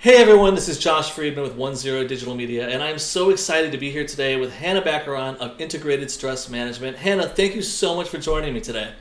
Hey everyone, this is Josh Friedman with 10 Digital Media, and I'm so excited to be here today with Hannah Bacaron of Integrated Stress Management. Hannah, thank you so much for joining me today.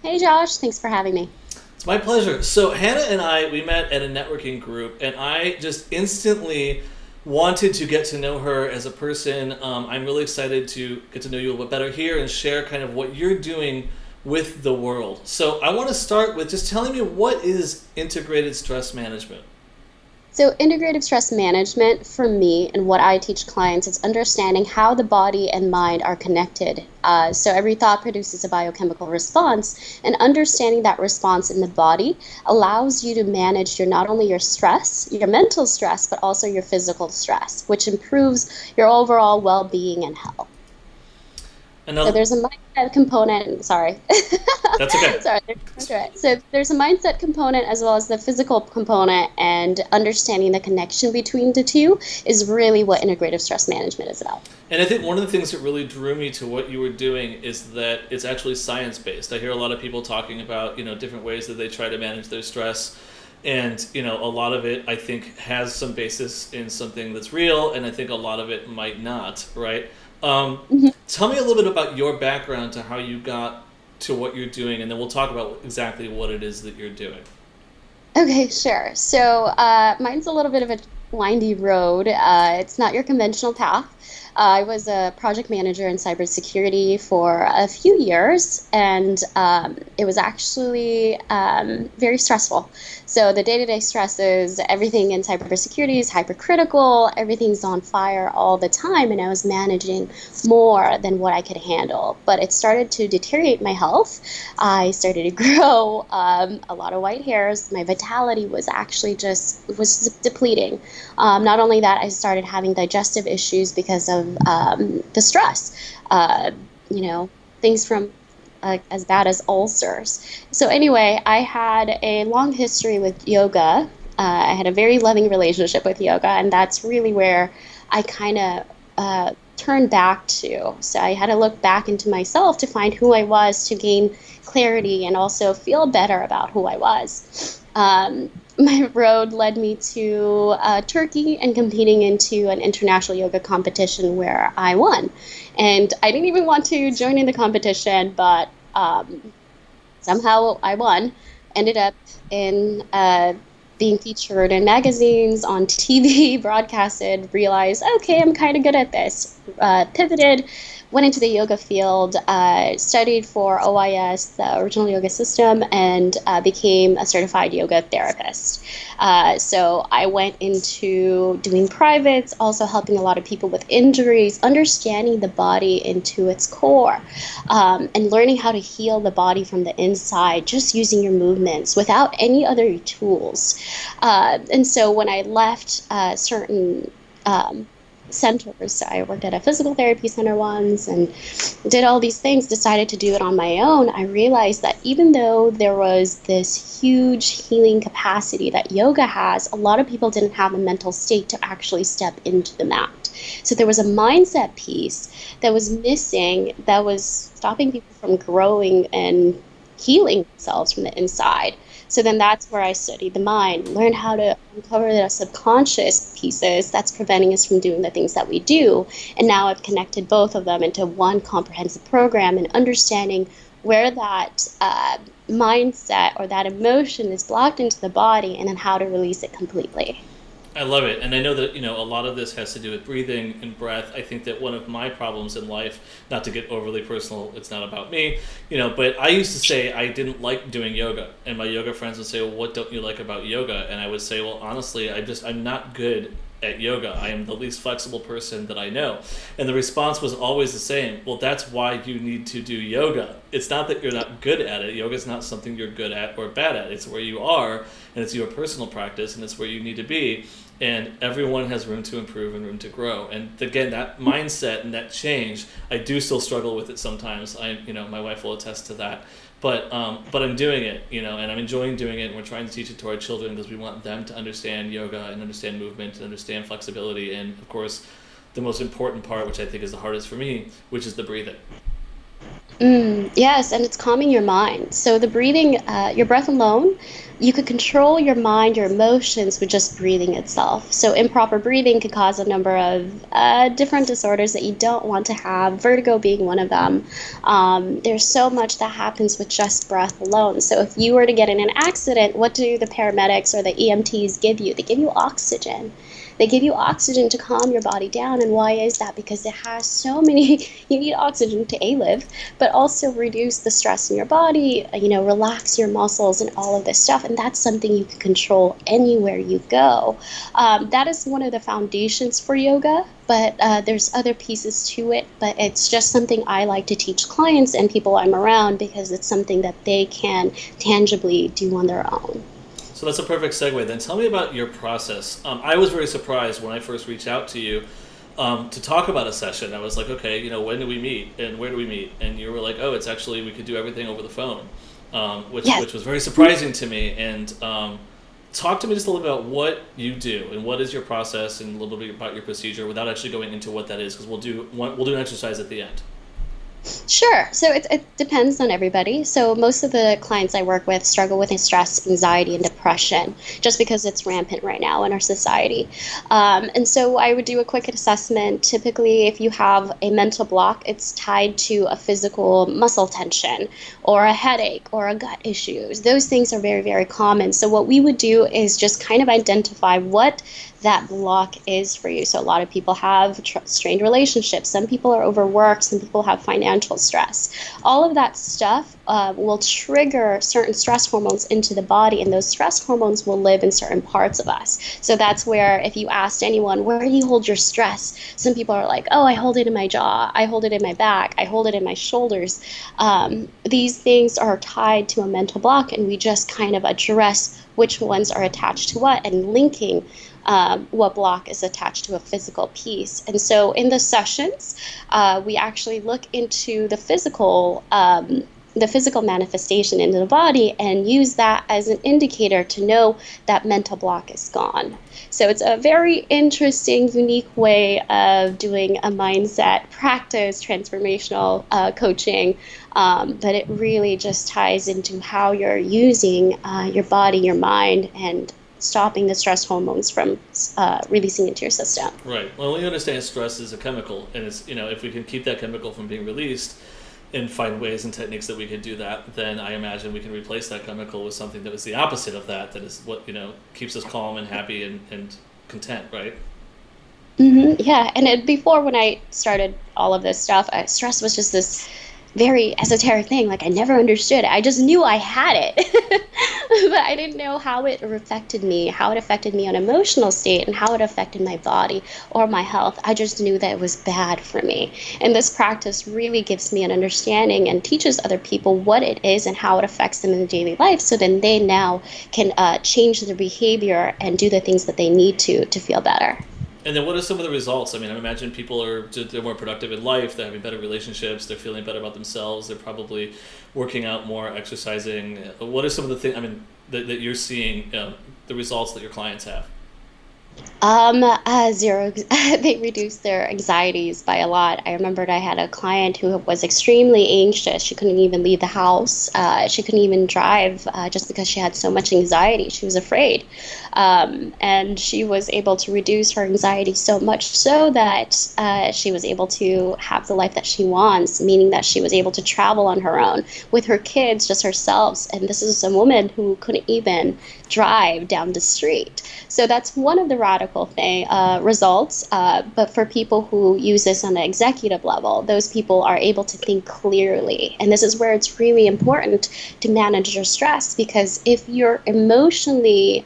Hey Josh, thanks for having me. It's my pleasure. So Hannah and we met at a networking group, and I just instantly wanted to get to know her as a person. I'm really excited to get to know you a little bit better here and share kind of what you're doing with the world. So I want to start with just telling me, what is integrated stress management? So, integrative stress management for me and what I teach clients is understanding how the body and mind are connected. So, every thought produces a biochemical response, and understanding that response in the body allows you to manage not only your stress, your mental stress, but also your physical stress, which improves your overall well being and health. So Another, there's a mindset component. Sorry. that's okay. Sorry. That's right. So there's a mindset component as well as the physical component, and understanding the connection between the two is really what integrative stress management is about. And I think one of the things that really drew me to what you were doing is that it's actually science based. I hear a lot of people talking about, different ways that they try to manage their stress. And, a lot of it I think has some basis in something that's real, and I think a lot of it might not, right? Tell me a little bit about your background to how you got to what you're doing, and then we'll talk about exactly what it is that you're doing. Okay, sure. So mine's a little bit of a windy road. It's not your conventional path. I was a project manager in cybersecurity for a few years, and it was actually very stressful. So the day-to-day stresses, everything in cybersecurity is hypercritical, everything's on fire all the time, and I was managing more than what I could handle. But it started to deteriorate my health. I started to grow a lot of white hairs. My vitality was actually was depleting. Not only that, I started having digestive issues because of the stress. Uh, you know, things from as bad as ulcers. So anyway, I had a long history with yoga. I had a very loving relationship with yoga, and that's really where I kind of turned back to. So I had to look back into myself to find who I was, to gain clarity and also feel better about who I was. My road led me to Turkey and competing into an international yoga competition where I won. And I didn't even want to join in the competition, but somehow I won. Ended up in being featured in magazines, on TV, broadcasted, realized, okay, I'm kind of good at this. Pivoted, went into the yoga field, studied for OIS, the original yoga system, and became a certified yoga therapist. So I went into doing privates, also helping a lot of people with injuries, understanding the body into its core, and learning how to heal the body from the inside, just using your movements without any other tools. And so when I left certain centers, I worked at a physical therapy center once and did all these things, decided to do it on my own. I realized that even though there was this huge healing capacity that yoga has, a lot of people didn't have a mental state to actually step into the mat. So there was a mindset piece that was missing, that was stopping people from growing and healing themselves from the inside. So then that's where I studied the mind, learned how to uncover the subconscious pieces that's preventing us from doing the things that we do. And now I've connected both of them into one comprehensive program, and understanding where that mindset or that emotion is blocked into the body, and then how to release it completely. I love it. And I know that, a lot of this has to do with breathing and breath. I think that one of my problems in life, not to get overly personal, it's not about me, but I used to say I didn't like doing yoga. And my yoga friends would say, well, what don't you like about yoga? And I would say, well, honestly, I'm not good at yoga. I am the least flexible person that I know. And the response was always the same. Well, that's why you need to do yoga. It's not that you're not good at it. Yoga is not something you're good at or bad at. It's where you are, and it's your personal practice, and it's where you need to be. And everyone has room to improve and room to grow. And again, that mindset and that change, I do still struggle with it sometimes. My wife will attest to that. But I'm doing it, and I'm enjoying doing it. And we're trying to teach it to our children because we want them to understand yoga and understand movement and understand flexibility. And of course, the most important part, which I think is the hardest for me, which is the breathing. Yes, and it's calming your mind. So the breathing, your breath alone, you could control your mind, your emotions with just breathing itself. So improper breathing could cause a number of different disorders that you don't want to have, vertigo being one of them. There's so much that happens with just breath alone. So if you were to get in an accident, what do the paramedics or the EMTs give you? They give you oxygen. They give you oxygen to calm your body down. And why is that? Because it has so many, you need oxygen to A, live, but also reduce the stress in your body, relax your muscles and all of this stuff. And that's something you can control anywhere you go. That is one of the foundations for yoga, but there's other pieces to it. But it's just something I like to teach clients and people I'm around because it's something that they can tangibly do on their own. So that's a perfect segue. Then tell me about your process. I was very surprised when I first reached out to you to talk about a session. I was like, okay, when do we meet and where do we meet? And you were like, oh, it's actually we could do everything over the phone, Yes. which was very surprising to me. And talk to me just a little bit about what you do and what is your process and a little bit about your procedure without actually going into what that is because we'll do an exercise at the end. Sure. So it depends on everybody. So most of the clients I work with struggle with stress, anxiety, and depression just because it's rampant right now in our society. And so I would do a quick assessment. Typically, if you have a mental block, it's tied to a physical muscle tension or a headache or a gut issues. Those things are very, very common. So what we would do is just kind of identify what that block is for you. So a lot of people have strained relationships. Some people are overworked. Some people have financial stress. All of that stuff will trigger certain stress hormones into the body, and those stress hormones will live in certain parts of us. So that's where if you asked anyone, where do you hold your stress? Some people are like, oh, I hold it in my jaw. I hold it in my back. I hold it in my shoulders. These things are tied to a mental block, and we just kind of address which ones are attached to what and linking what block is attached to a physical piece. And so in the sessions, we actually look into the physical manifestation into the body and use that as an indicator to know that mental block is gone. So it's a very interesting, unique way of doing a mindset practice, transformational coaching, but it really just ties into how you're using your body, your mind, and stopping the stress hormones from releasing into your system. Right. Well, we understand stress is a chemical, and it's if we can keep that chemical from being released, and find ways and techniques that we could do that, then I imagine we can replace that chemical with something that is the opposite of that. That is what keeps us calm and happy and content. Right. Yeah, and before when I started all of this stuff, stress was just this very esoteric thing. Like I never understood it. I just knew I had it, but I didn't know how it affected me, how it affected me on emotional state, and how it affected my body or my health. I just knew that it was bad for me. And this practice really gives me an understanding and teaches other people what it is and how it affects them in their daily life. So then they now can change their behavior and do the things that they need to feel better. And then what are some of the results? I mean, I imagine people they're more productive in life. They're having better relationships. They're feeling better about themselves. They're probably working out more, exercising. What are some of the things? I mean, that you're seeing the results that your clients have? Zero. They reduced their anxieties by a lot. I remembered I had a client who was extremely anxious. She couldn't even leave the house. She couldn't even drive just because she had so much anxiety. She was afraid. And she was able to reduce her anxiety so much so that she was able to have the life that she wants, meaning that she was able to travel on her own with her kids, just herself. And this is a woman who couldn't even drive down the street. So that's one of the radical results. But for people who use this on the executive level, those people are able to think clearly. And this is where it's really important to manage your stress, because if you're emotionally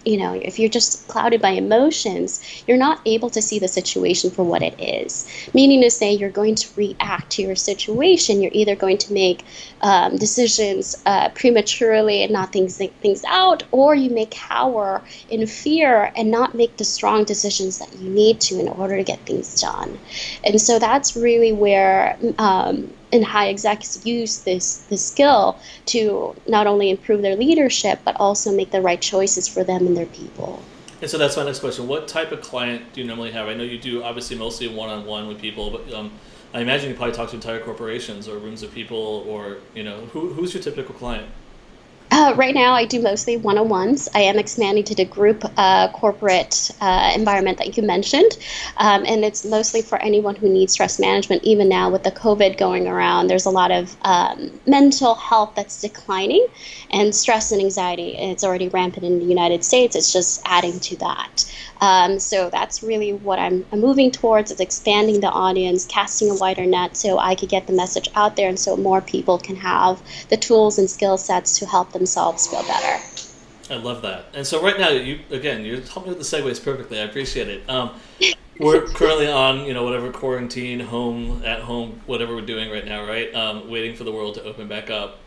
if you're just clouded by emotions, you're not able to see the situation for what it is. Meaning to say, you're going to react to your situation. You're either going to make decisions prematurely and not think things out, or you may cower in fear and not make the strong decisions that you need to in order to get things done. And so that's really where and high execs use this skill to not only improve their leadership, but also make the right choices for them and their people. And so that's my next question. What type of client do you normally have? I know you do obviously mostly one-on-one with people, but I imagine you probably talk to entire corporations or rooms of people, or who's your typical client? Right now, I do mostly one-on-ones. I am expanding to the group corporate environment that you mentioned, and it's mostly for anyone who needs stress management. Even now, with the COVID going around, there's a lot of mental health that's declining, and stress and anxiety. It's already rampant in the United States. It's just adding to that. So that's really what I'm moving towards, is expanding the audience, casting a wider net so I could get the message out there and so more people can have the tools and skill sets to help themselves feel better. I love that. And so right now, you're helping with the segues perfectly. I appreciate it. We're currently on, whatever quarantine, at home, whatever we're doing right now, right? Waiting for the world to open back up.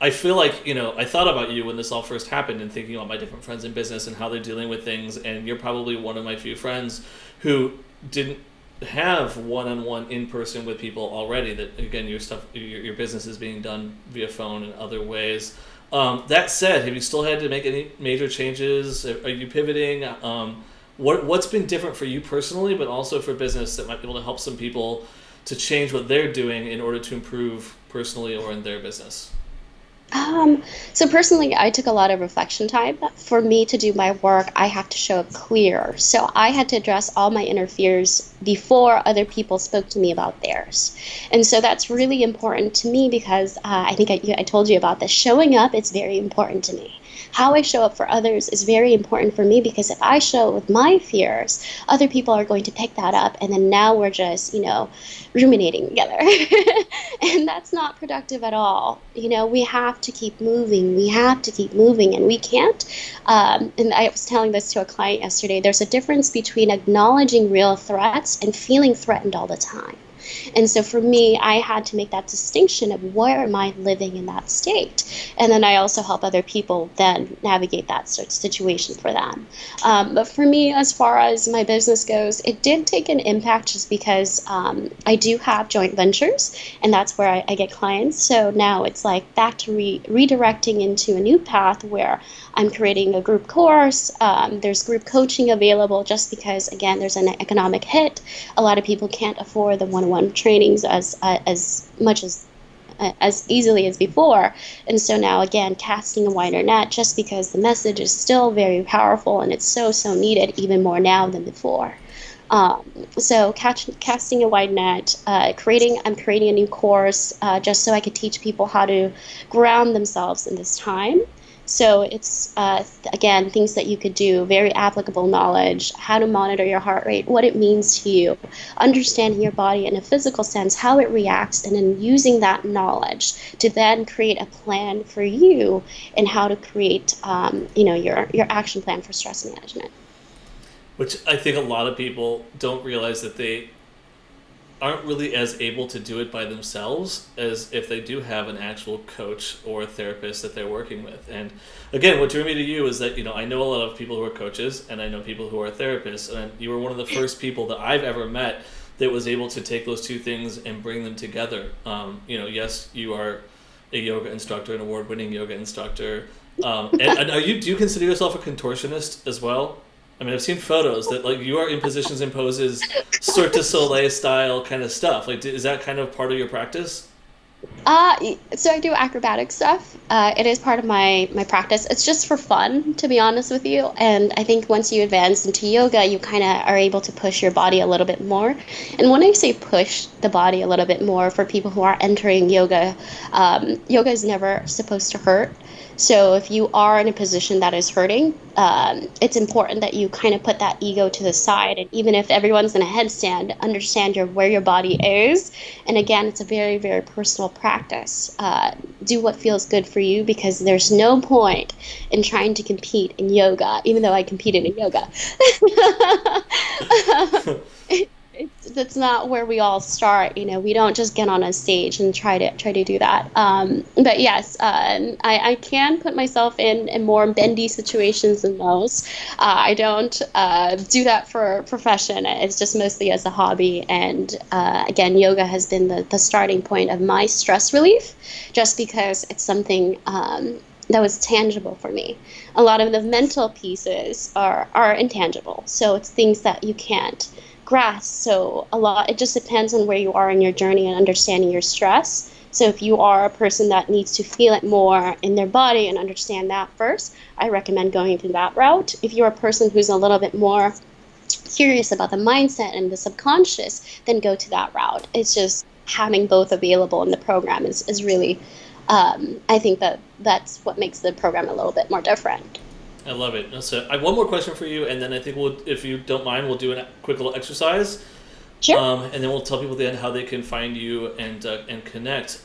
I feel like, I thought about you when this all first happened and thinking about my different friends in business and how they're dealing with things. And you're probably one of my few friends who didn't have one-on-one in person with people already. That, again, your business is being done via phone and other ways. That said, have you still had to make any major changes? Are you pivoting? What's been different for you personally, but also for business, that might be able to help some people to change what they're doing in order to improve personally or in their business? So personally, I took a lot of reflection time. For me to do my work, I have to show up clear. So I had to address all my inner fears before other people spoke to me about theirs. And so that's really important to me because I think I told you about this. Showing up is very important to me. How I show up for others is very important for me because if I show up with my fears, other people are going to pick that up. And then now we're just, ruminating together. And that's not productive at all. We have to keep moving. We have to keep moving, and we can't. And I was telling this to a client yesterday. There's a difference between acknowledging real threats and feeling threatened all the time. And so for me, I had to make that distinction of where am I living in that state. And then I also help other people then navigate that sort of situation for them. But for me, as far as my business goes, it did take an impact just because I do have joint ventures, and that's where I get clients. So now it's like back to redirecting into a new path where I'm creating a group course. There's group coaching available just because, again, there's an economic hit. A lot of people can't afford the one-on-one trainings as much as easily as before. And so now, again, casting a wider net just because the message is still very powerful and it's so needed even more now than before. So casting a wide net, I'm creating a new course just so I could teach people how to ground themselves in this time. So it's, again, things that you could do, very applicable knowledge, how to monitor your heart rate, what it means to you, understanding your body in a physical sense, how it reacts, and then using that knowledge to then create a plan for you and how to create, your action plan for stress management. Which I think a lot of people don't realize, that they aren't really as able to do it by themselves as if they do have an actual coach or a therapist that they're working with. And again, what drew me to you is that, I know a lot of people who are coaches and I know people who are therapists, and you were one of the first people that I've ever met that was able to take those two things and bring them together. Yes, you are a yoga instructor, an award-winning yoga instructor. And do you consider yourself a contortionist as well? I mean, I've seen photos that you are in positions and poses, Cirque du Soleil style kind of stuff. Is that kind of part of your practice? So I do acrobatic stuff. It is part of my practice. It's just for fun, to be honest with you. And I think once you advance into yoga, you kind of are able to push your body a little bit more. And when I say push the body a little bit more, for people who are entering yoga, yoga is never supposed to hurt. So if you are in a position that is hurting, it's important that you kind of put that ego to the side. And even if everyone's in a headstand, understand where your body is. And again, it's a very, very personal practice. Do what feels good for you, because there's no point in trying to compete in yoga, even though I competed in yoga. That's not where we all start. We don't just get on a stage and try to do that. But yes, I can put myself in more bendy situations than most. I don't do that for a profession. It's just mostly as a hobby. And again, yoga has been the starting point of my stress relief, just because it's something that was tangible for me. A lot of the mental pieces are intangible. So it's things that you can't grasp. So it just depends on where you are in your journey and understanding your stress. So if you are a person that needs to feel it more in their body and understand that first, I recommend going through that route. If you're a person who's a little bit more curious about the mindset and the subconscious, then go to that route. It's just having both available in the program is really, I think that's what makes the program a little bit more different. I love it. So I have one more question for you, and then I think if you don't mind, we'll do a quick little exercise, Sure. and then we'll tell people then how they can find you and connect.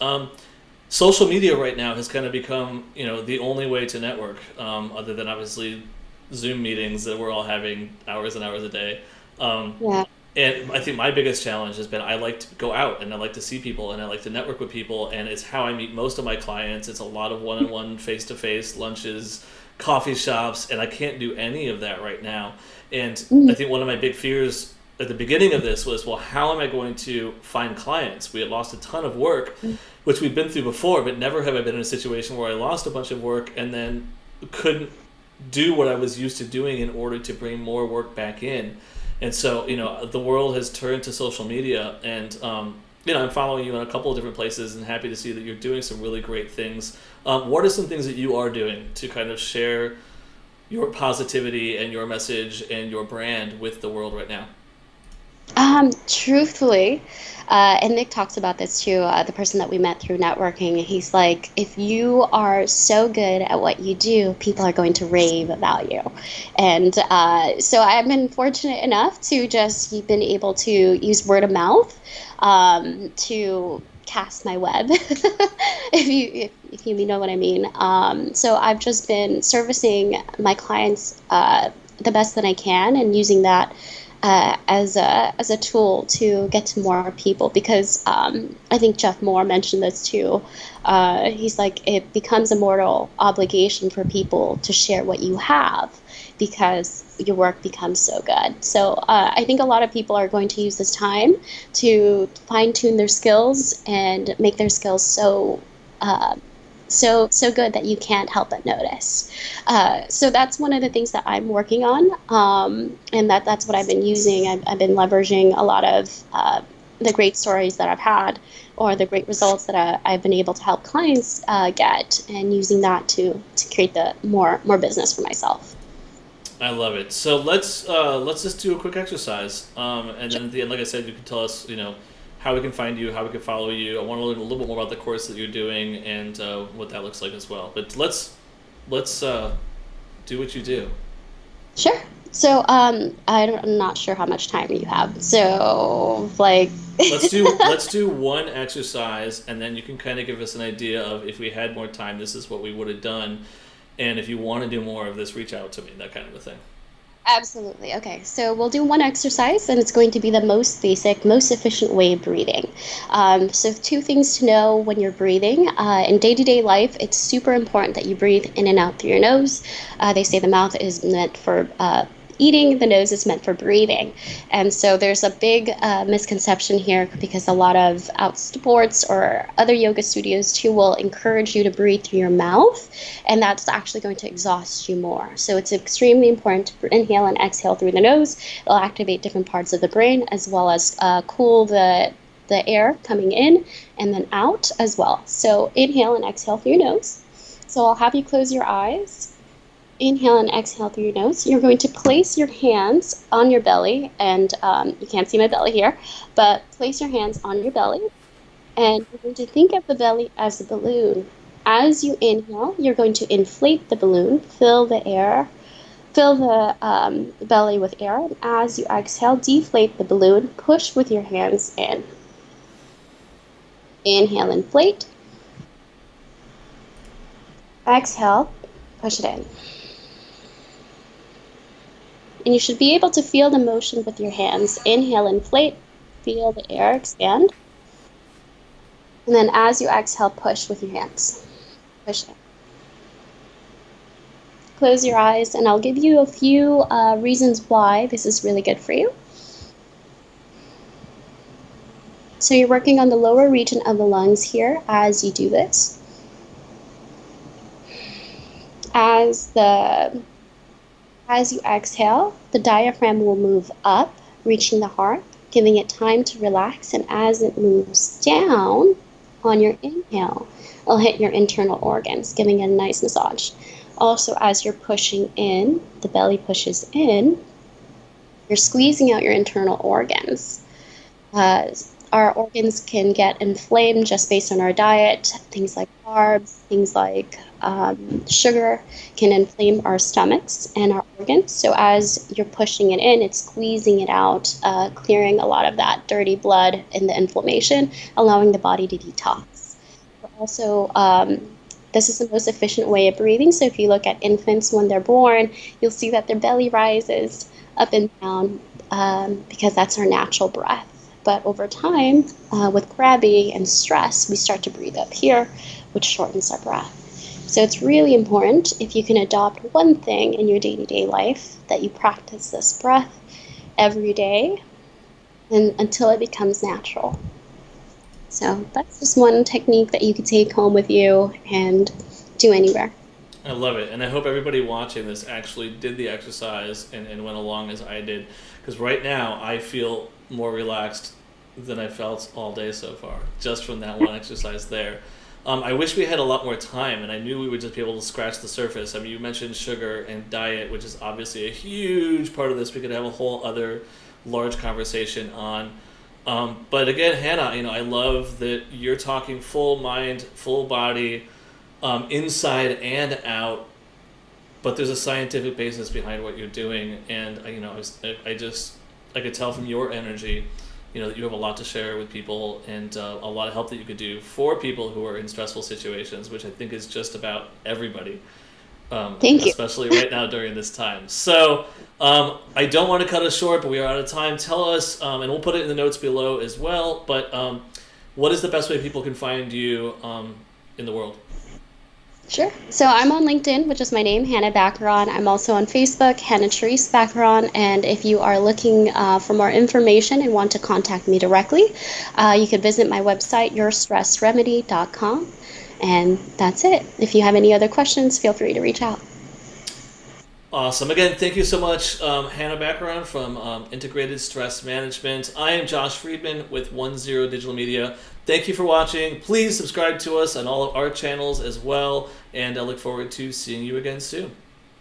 Social media right now has kind of become the only way to network, other than obviously Zoom meetings that we're all having hours and hours a day. Yeah. And I think my biggest challenge has been I like to go out and I like to see people and I like to network with people, and it's how I meet most of my clients. It's a lot of one-on-one, face-to-face lunches, coffee shops, and I can't do any of that right now. And I think one of my big fears at the beginning of this was, well, how am I going to find clients? We had lost a ton of work, which we've been through before, but never have I been in a situation where I lost a bunch of work and then couldn't do what I was used to doing in order to bring more work back in. And so, the world has turned to social media, and I'm following you in a couple of different places and happy to see that you're doing some really great things. What are some things that you are doing to kind of share your positivity and your message and your brand with the world right now? Truthfully, and Nick talks about this too, the person that we met through networking, he's like, if you are so good at what you do, people are going to rave about you. And so I've been fortunate enough to just been able to use word of mouth to cast my web, if you know what I mean. So I've just been servicing my clients the best that I can and using that as a tool to get to more people, because I think Jeff Moore mentioned this too. He's like, it becomes a mortal obligation for people to share what you have because your work becomes so good. So I think a lot of people are going to use this time to fine tune their skills and make their skills so good that you can't help but notice. So that's one of the things that I'm working on, and that's what I've been using. I've been leveraging a lot of the great stories that I've had, or the great results that I've been able to help clients get, and using that to create the more business for myself. I love it. So let's just do a quick exercise, and then at the end, like I said, you can tell us how we can find you, how we can follow you. I want to learn a little bit more about the course that you're doing and what that looks like as well. But let's do what you do. Sure. So I'm not sure how much time you have. So like let's do one exercise, and then you can kind of give us an idea of, if we had more time, this is what we would have done, and if you want to do more of this, reach out to me, that kind of a thing. Absolutely. Okay, so we'll do one exercise, and it's going to be the most basic, most efficient way of breathing. So, two things to know when you're breathing. In day to day life, it's super important that you breathe in and out through your nose. They say the mouth is meant for eating, the nose is meant for breathing. And so there's a big misconception here, because a lot of out sports or other yoga studios too will encourage you to breathe through your mouth, and that's actually going to exhaust you more. So it's extremely important to inhale and exhale through the nose. It'll activate different parts of the brain, as well as cool the air coming in and then out as well. So inhale and exhale through your nose. So I'll have you close your eyes. Inhale and exhale through your nose. You're going to place your hands on your belly, and you can't see my belly here, but place your hands on your belly, and you're going to think of the belly as a balloon. As you inhale, you're going to inflate the balloon, fill the belly with air, and as you exhale, deflate the balloon, push with your hands in. Inhale, inflate. Exhale, push it in. And you should be able to feel the motion with your hands. Inhale, inflate, feel the air expand. And then as you exhale, push with your hands. Push it. Close your eyes, and I'll give you a few reasons why this is really good for you. So you're working on the lower region of the lungs here as you do this. As you exhale, the diaphragm will move up reaching the heart, giving it time to relax. And as it moves down on your inhale, it'll hit your internal organs, giving it a nice massage. Also, as you're pushing in, the belly pushes in, you're squeezing out your internal organs. Our organs can get inflamed just based on our diet. Things like carbs, things like sugar can inflame our stomachs and our organs. So as you're pushing it in, it's squeezing it out, clearing a lot of that dirty blood and the inflammation, allowing the body to detox. Also, this is the most efficient way of breathing. So if you look at infants when they're born, you'll see that their belly rises up and down because that's our natural breath. But over time, with gravity and stress, we start to breathe up here, which shortens our breath. So it's really important, if you can adopt one thing in your day-to-day life, that you practice this breath every day and until it becomes natural. So that's just one technique that you can take home with you and do anywhere. I love it. And I hope everybody watching this actually did the exercise and went along as I did. Because right now, I feel more relaxed than I felt all day so far, just from that one exercise there. I wish we had a lot more time, and I knew we would just be able to scratch the surface. I mean, you mentioned sugar and diet, which is obviously a huge part of this. We could have a whole other large conversation on. But again, Hannah, I love that you're talking full mind, full body, inside and out, but there's a scientific basis behind what you're doing, and I could tell from your energy, that you have a lot to share with people and a lot of help that you could do for people who are in stressful situations, which I think is just about everybody. Thank you. Especially right now during this time. So I don't want to cut us short, but we are out of time. Tell us, and we'll put it in the notes below as well, but what is the best way people can find you in the world? Sure. So I'm on LinkedIn, which is my name, Hannah Bacaron. I'm also on Facebook, Hannah Therese Bacaron. And if you are looking for more information and want to contact me directly, you can visit my website, yourstressremedy.com. And that's it. If you have any other questions, feel free to reach out. Awesome. Again, thank you so much, Hannah Bacaron from Integrated Stress Management. I am Josh Friedman with 10 Digital Media. Thank you for watching. Please subscribe to us on all of our channels as well, and I look forward to seeing you again soon.